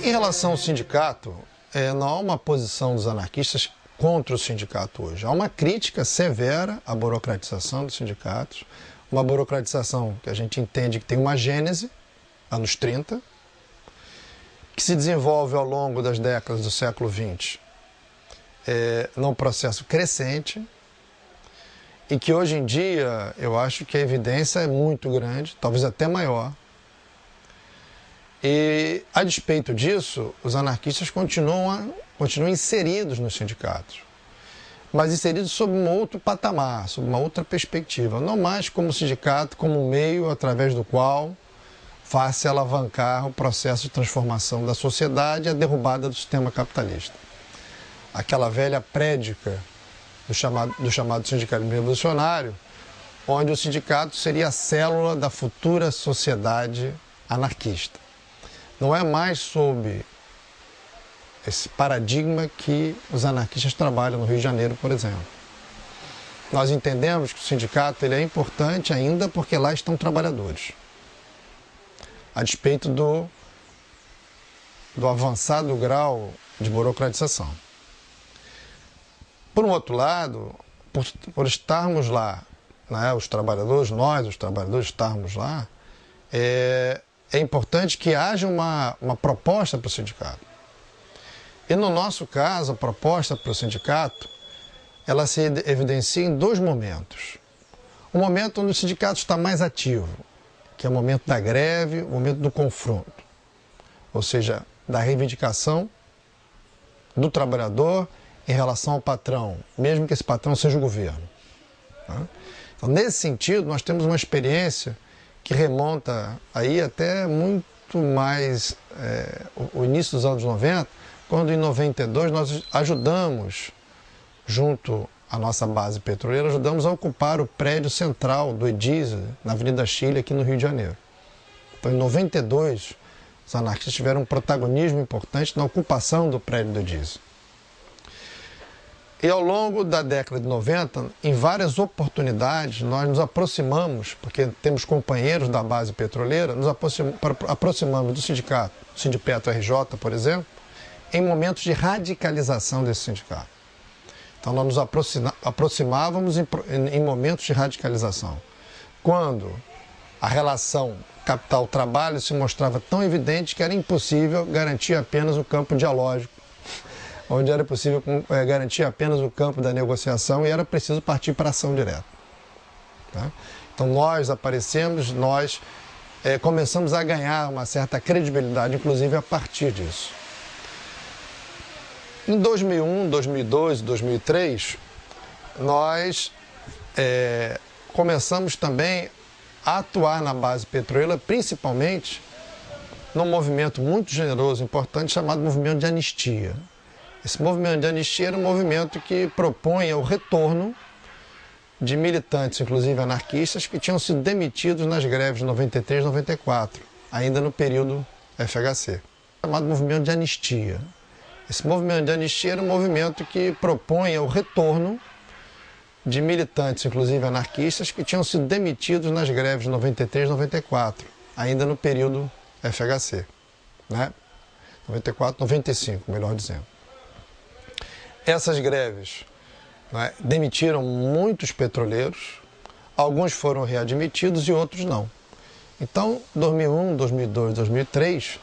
Em relação ao sindicato, não há uma posição dos anarquistas contra o sindicato hoje. Há uma crítica severa à burocratização dos sindicatos, uma burocratização que a gente entende que tem uma gênese, anos 30, que se desenvolve ao longo das décadas do século XX num processo crescente e que hoje em dia eu acho que a evidência é muito grande, talvez até maior. E, a despeito disso, os anarquistas continuam inseridos nos sindicatos, mas inseridos sob um outro patamar, sob uma outra perspectiva, não mais como sindicato, como um meio através do qual faz-se alavancar o processo de transformação da sociedade e a derrubada do sistema capitalista. Aquela velha prédica do chamado sindicalismo revolucionário, onde o sindicato seria a célula da futura sociedade anarquista. Não é mais sob esse paradigma que os anarquistas trabalham no Rio de Janeiro, por exemplo. Nós entendemos que o sindicato ele é importante ainda porque lá estão trabalhadores, a despeito do avançado grau de burocratização. Por um outro lado, por estarmos lá, né, os trabalhadores estarmos lá, é importante que haja uma proposta para o sindicato. E no nosso caso, a proposta para o sindicato, ela se evidencia em dois momentos. O momento onde o sindicato está mais ativo, que é o momento da greve, o momento do confronto, ou seja, da reivindicação do trabalhador em relação ao patrão, mesmo que esse patrão seja o governo. Então, nesse sentido, nós temos uma experiência que remonta aí até muito mais o início dos anos 90, quando em 92 nós ajudamos, junto à nossa base petroleira, ajudamos a ocupar o prédio central do Edisa, na Avenida Chile, aqui no Rio de Janeiro. Então, em 92, os anarquistas tiveram um protagonismo importante na ocupação do prédio do Edisa. E ao longo da década de 90, em várias oportunidades, nós nos aproximamos, porque temos companheiros da base petroleira, nos aproximamos do sindicato, do Sindipetro RJ, por exemplo, em momentos de radicalização desse sindicato. Então nós nos aproximávamos em momentos de radicalização. Quando a relação capital-trabalho se mostrava tão evidente que era impossível garantir apenas o campo dialógico, onde era possível garantir apenas o campo da negociação e era preciso partir para a ação direta. Tá? Então nós aparecemos, nós começamos a ganhar uma certa credibilidade, inclusive a partir disso. Em 2001, 2002 e 2003, nós começamos também a atuar na base petroleira, principalmente num movimento muito generoso, importante, chamado movimento de anistia. Esse movimento de anistia era um movimento que propunha o retorno de militantes, inclusive anarquistas, que tinham sido demitidos nas greves de 93 e 94, ainda no período FHC, chamado movimento de anistia. Esse movimento de anistia era um movimento que propunha o retorno de militantes, inclusive anarquistas, que tinham sido demitidos nas greves de 93 e 94, ainda no período FHC, né? 94, 95, melhor dizendo. Essas greves, né, demitiram muitos petroleiros, alguns foram readmitidos e outros não. Então, 2001, 2002, 2003,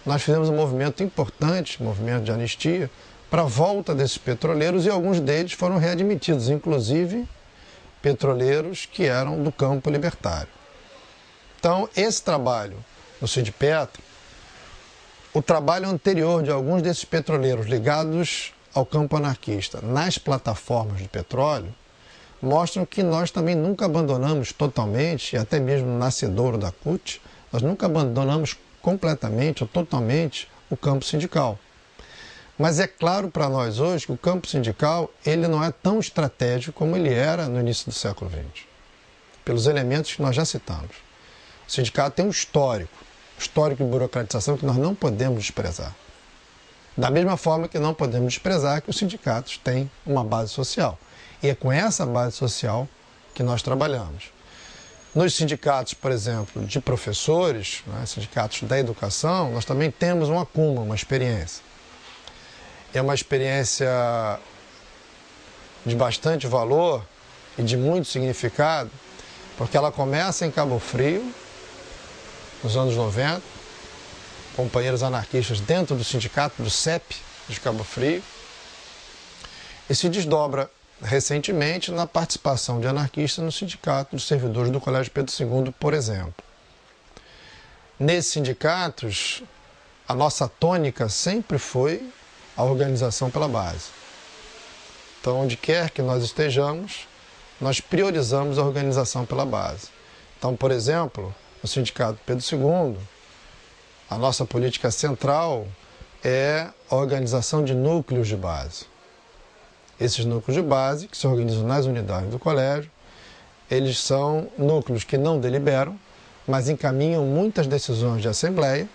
nós fizemos um movimento importante, movimento de anistia, para a volta desses petroleiros e alguns deles foram readmitidos, inclusive petroleiros que eram do campo libertário. Então, esse trabalho no Sindipetro, o trabalho anterior de alguns desses petroleiros ligados ao campo anarquista nas plataformas de petróleo, mostram que nós também nunca abandonamos totalmente, e até mesmo no nascedouro da CUT, nós nunca abandonamos completamente ou totalmente o campo sindical. Mas é claro para nós hoje que o campo sindical ele não é tão estratégico como ele era no início do século XX, pelos elementos que nós já citamos. O sindicato tem um histórico de burocratização que nós não podemos desprezar. Da mesma forma que não podemos desprezar que os sindicatos têm uma base social. E é com essa base social que nós trabalhamos. Nos sindicatos, por exemplo, de professores, né, sindicatos da educação, nós também temos um acúmulo, uma experiência. É uma experiência de bastante valor e de muito significado, porque ela começa em Cabo Frio, nos anos 90, companheiros anarquistas dentro do sindicato do CEP de Cabo Frio, e se desdobra recentemente na participação de anarquistas no sindicato dos servidores do Colégio Pedro II, por exemplo. Nesses sindicatos, a nossa tônica sempre foi a organização pela base. Então, onde quer que nós estejamos, nós priorizamos a organização pela base. Então, por exemplo, no sindicato Pedro II, a nossa política central é a organização de núcleos de base. Esses núcleos de base, que se organizam nas unidades do colégio, eles são núcleos que não deliberam, mas encaminham muitas decisões de assembleia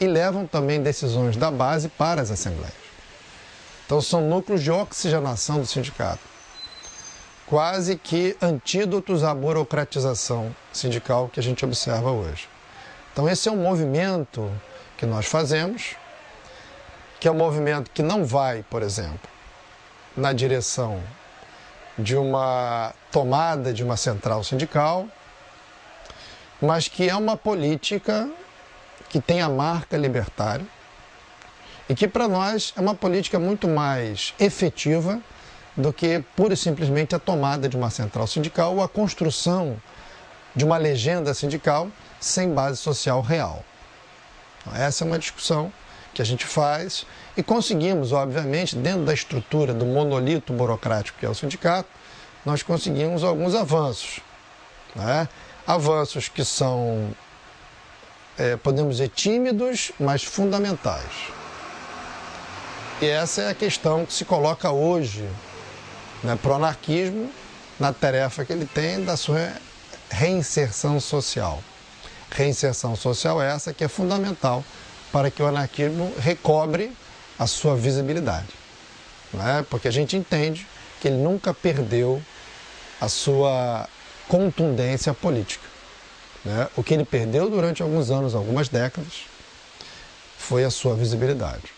e levam também decisões da base para as assembleias. Então são núcleos de oxigenação do sindicato, quase que antídotos à burocratização sindical que a gente observa hoje. Então esse é um movimento que nós fazemos, que é um movimento que não vai, por exemplo, na direção de uma tomada de uma central sindical, mas que é uma política que tem a marca libertária e que para nós é uma política muito mais efetiva do que pura e simplesmente a tomada de uma central sindical ou a construção de uma legenda sindical sem base social real. Então, essa é uma discussão que a gente faz e conseguimos, obviamente, dentro da estrutura do monolito burocrático que é o sindicato, nós conseguimos alguns avanços, né? Avanços que são, podemos dizer, tímidos, mas fundamentais. E essa é a questão que se coloca hoje, né, para o anarquismo, na tarefa que ele tem da sua reinserção social. Reinserção social essa que é fundamental para que o anarquismo recobre a sua visibilidade, né? Porque a gente entende que ele nunca perdeu a sua contundência política, né? O que ele perdeu durante alguns anos, algumas décadas, foi a sua visibilidade.